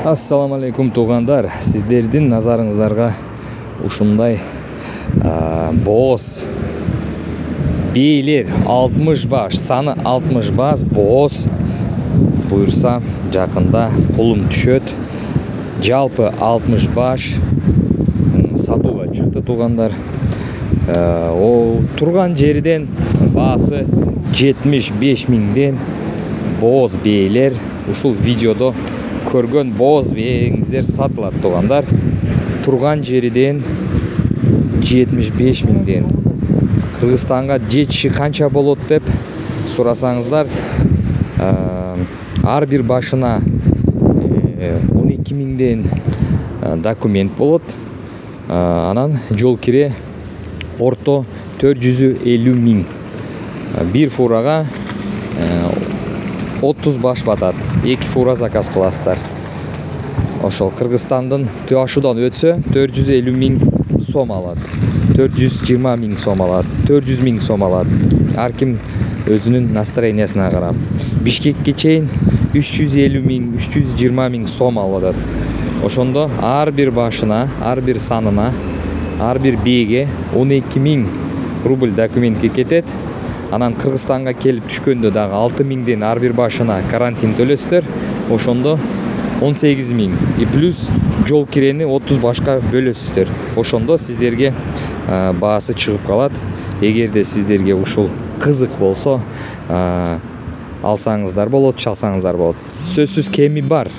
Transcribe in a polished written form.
Assalamu alaikum туғандар. Сіздердің назарыңыздарға ушундай боз бейлер 60 баш, саны 60 баш боз буйрса жақында қолым түшөт. Жалпы 60 баш сатуға чыкты туғандар. О турган жерден баасы 75 миңден боз бейлер ушул видеодо көргөн боз бейиңиздер сатылат туғандар. Турган жерден 75 миңден. Кыргызстанга жетиши канча болот деп сурасаңыздар, ар бир башына 12 миңден документ болот. Анан жол кире орто 450 миң. Бир фурага 30 баш батат. 2 фура заказ кыласыздар. Ошол Кыргызстандын ашудан өтсө 450 миң сом алат. 420 миң сом алат. 400 миң сом алат. Ар ким өзүнүн настроениясына карап. Бишкекке чейин 350 миң, 320 миң сом алат. Ошондо ар бир башына, ар бир санына, ар бир бейге 12 миң рубль документке кетет. Анан Кыргызстанга келип түшкөндө дагы 6 миңден ар бир башына карантин төлөсүздөр. Ошондо 18 миң. И плюс жол кирени 30 башка бөлөсүздөр. Ошондо сиздерге баасы чыгып калат. Эгерде сиздерге ушул кызык болсо, алсаңыздар болот, чалсаңыздар болот. Сөзсүз кеми бар.